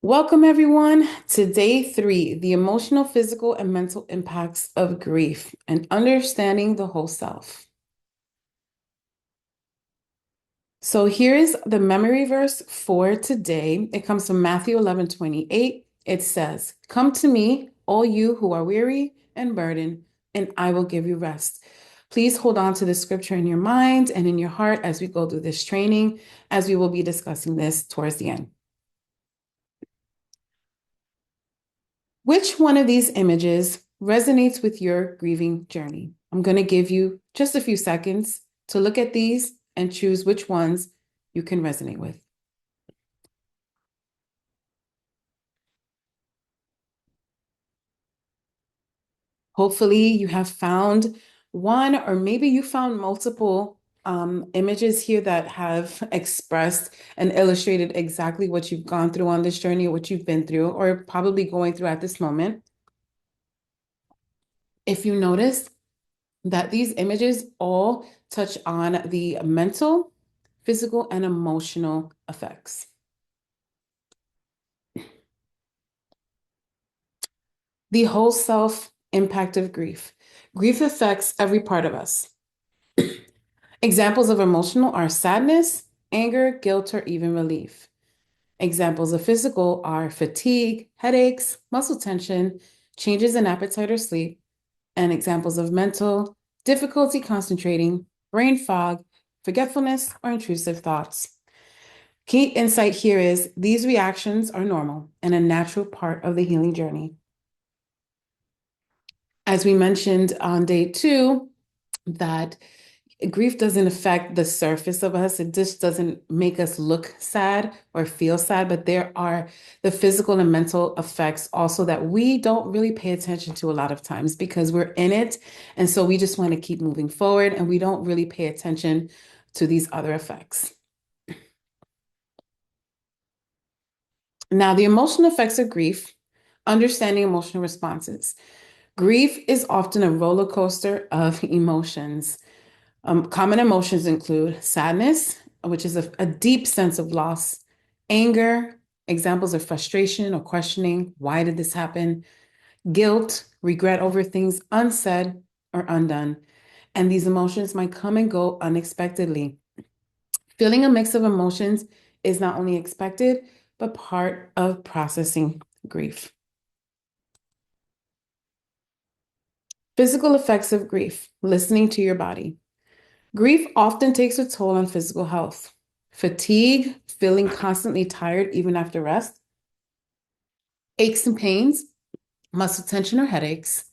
Welcome, everyone, to day three, the emotional, physical, and mental impacts of grief and understanding the whole self. So here is the memory verse for today. It comes from Matthew 11:28. It says, "Come to me, all you who are weary and burdened, and I will give you rest." Please hold on to the scripture in your mind and in your heart as we go through this training, as we will be discussing this towards the end. Which one of these images resonates with your grieving journey? I'm going to give you just a few seconds to look at these and choose which ones you can resonate with. Hopefully, you have found one, or maybe you found multiple images here that have expressed and illustrated exactly what you've gone through on this journey, or what you've been through, or probably going through at this moment. If you notice, that these images all touch on the mental, physical, and emotional effects. The whole self impact of grief. Grief affects every part of us. Examples of emotional are sadness, anger, guilt, or even relief. Examples of physical are fatigue, headaches, muscle tension, changes in appetite or sleep, and examples of mental, difficulty concentrating, brain fog, forgetfulness, or intrusive thoughts. Key insight here is these reactions are normal and a natural part of the healing journey. As we mentioned on day two, that grief doesn't affect the surface of us. It just doesn't make us look sad or feel sad, but there are the physical and mental effects also that we don't really pay attention to a lot of times because we're in it. And so we just want to keep moving forward and we don't really pay attention to these other effects. Now, the emotional effects of grief, understanding emotional responses. Grief is often a roller coaster of emotions. Common emotions include sadness, which is a deep sense of loss, anger, examples of frustration or questioning, why did this happen? Guilt, regret over things unsaid or undone. And these emotions might come and go unexpectedly. Feeling a mix of emotions is not only expected, but part of processing grief. Physical effects of grief, listening to your body. Grief often takes a toll on physical health. Fatigue, feeling constantly tired even after rest, aches and pains, muscle tension or headaches,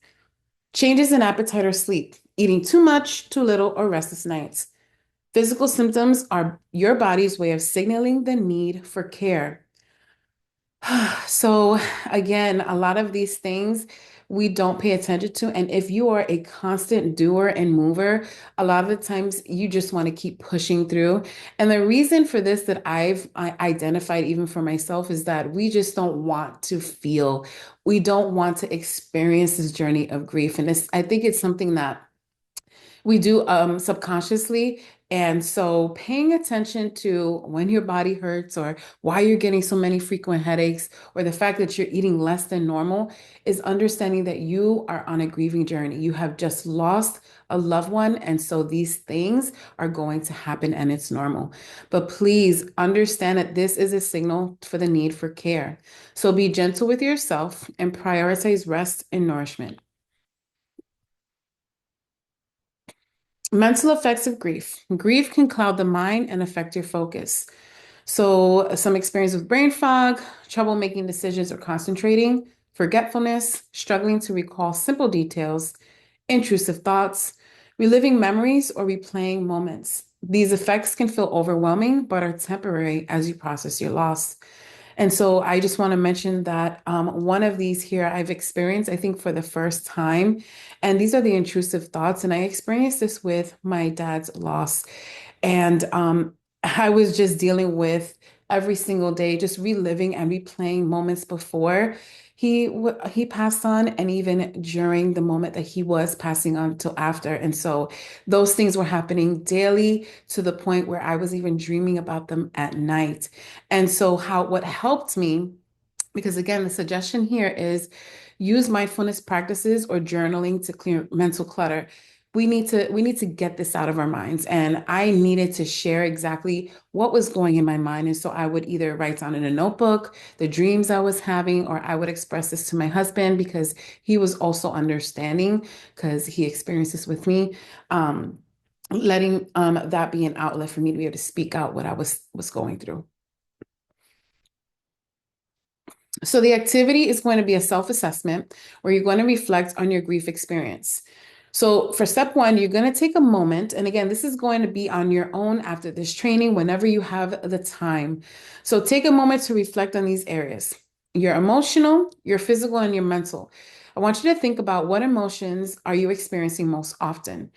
changes in appetite or sleep, eating too much, too little, or restless nights. Physical symptoms are your body's way of signaling the need for care. So again, a lot of these things we don't pay attention to. And if you are a constant doer and mover, a lot of the times you just want to keep pushing through. And the reason for this that I identified even for myself is that we just don't want to feel, we don't want to experience this journey of grief. And I think it's something that we do subconsciously. And so paying attention to when your body hurts or why you're getting so many frequent headaches or the fact that you're eating less than normal is understanding that you are on a grieving journey. You have just lost a loved one. And so these things are going to happen and it's normal. But please understand that this is a signal for the need for care. So be gentle with yourself and prioritize rest and nourishment. Mental effects of grief. Grief can cloud the mind and affect your focus. So, some experience with brain fog, trouble making decisions or concentrating, forgetfulness, struggling to recall simple details, intrusive thoughts, reliving memories, or replaying moments. These effects can feel overwhelming, but are temporary as you process your loss. And so I just want to mention that one of these here I've experienced, I think, for the first time. And these are the intrusive thoughts. And I experienced this with my dad's loss. And I was just dealing with every single day, just reliving and replaying moments before he passed on, and even during the moment that he was passing on till after. And so those things were happening daily to the point where I was even dreaming about them at night. And so how what helped me Because again, the suggestion here is use mindfulness practices or journaling to clear mental clutter. We need to get this out of our minds. And I needed to share exactly what was going in my mind. And so I would either write down in a notebook the dreams I was having, or I would express this to my husband because he was also understanding because he experienced this with me. Letting that be an outlet for me to be able to speak out what I was going through. So the activity is going to be a self-assessment where you're going to reflect on your grief experience. So for step one, you're going to take a moment. And again, this is going to be on your own after this training, whenever you have the time. So take a moment to reflect on these areas: your emotional, your physical, and your mental. I want you to think about what emotions are you experiencing most often?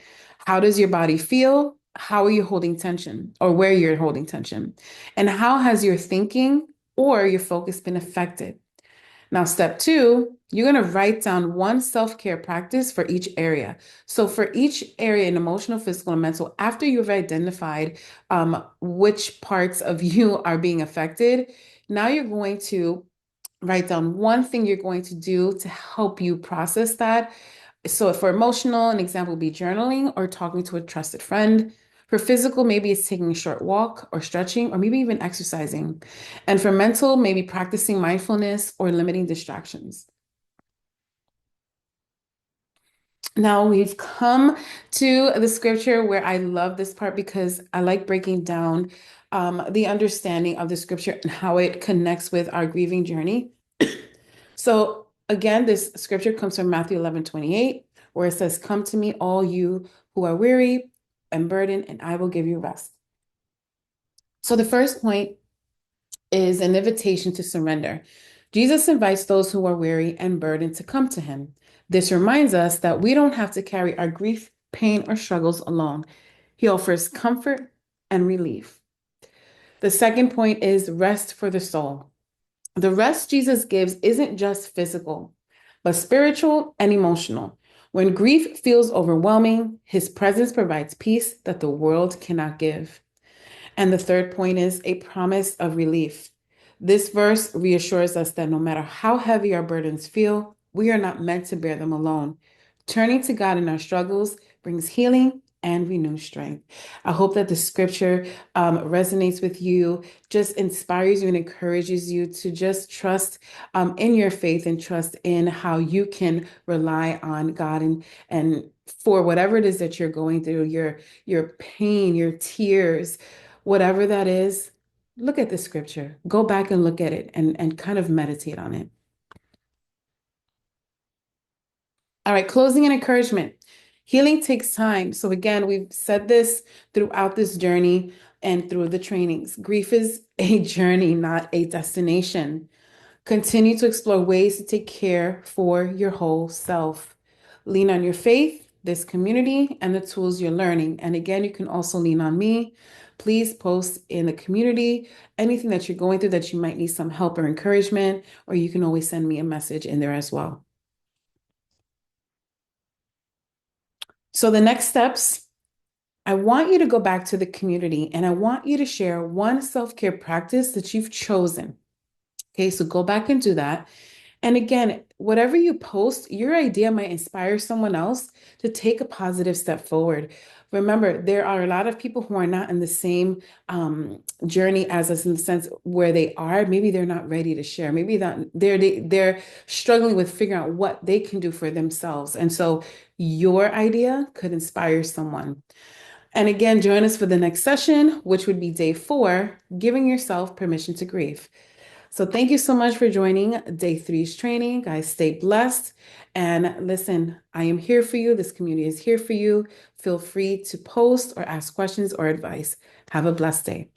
How does your body feel? How are you holding tension, or where you're holding tension? And how has your thinking or your focus been affected? Now, step two, you're going to write down one self-care practice for each area. So, for each area in emotional, physical, and mental, after you've identified which parts of you are being affected, now you're going to write down one thing you're going to do to help you process that. So for emotional, an example would be journaling or talking to a trusted friend. For physical, maybe it's taking a short walk or stretching or maybe even exercising. And for mental, maybe practicing mindfulness or limiting distractions. Now we've come to the scripture where I love this part because I like breaking down the understanding of the scripture and how it connects with our grieving journey. So again, this scripture comes from Matthew 11:28, where it says, "Come to me, all you who are weary and burdened, and I will give you rest." So the first point is an invitation to surrender. Jesus invites those who are weary and burdened to come to him. This reminds us that we don't have to carry our grief, pain, or struggles alone. He offers comfort and relief. The second point is rest for the soul. The rest Jesus gives isn't just physical, but spiritual and emotional. When grief feels overwhelming, his presence provides peace that the world cannot give. And the third point is a promise of relief. This verse reassures us that no matter how heavy our burdens feel, we are not meant to bear them alone. Turning to God in our struggles brings healing and renewed strength. I hope that the scripture resonates with you, just inspires you and encourages you to just trust in your faith and trust in how you can rely on God and for whatever it is that you're going through, your pain, your tears, whatever that is, look at the scripture. Go back and look at it and kind of meditate on it. All right, closing and encouragement. Healing takes time. So, again, we've said this throughout this journey and through the trainings. Grief is a journey, not a destination. Continue to explore ways to take care for your whole self. Lean on your faith, this community, and the tools you're learning. And again, you can also lean on me. Please post in the community anything that you're going through that you might need some help or encouragement, or you can always send me a message in there as well. So, the next steps, I want you to go back to the community and I want you to share one self-care practice that you've chosen. Okay, so go back and do that. And again, whatever you post, your idea might inspire someone else to take a positive step forward. Remember, there are a lot of people who are not in the same journey as us in the sense where they are. Maybe they're not ready to share. Maybe that they're struggling with figuring out what they can do for themselves. And so your idea could inspire someone. And again, join us for the next session, which would be day 4, giving yourself permission to grieve. So thank you so much for joining day 3's training. Guys, stay blessed. And listen, I am here for you. This community is here for you. Feel free to post or ask questions or advice. Have a blessed day.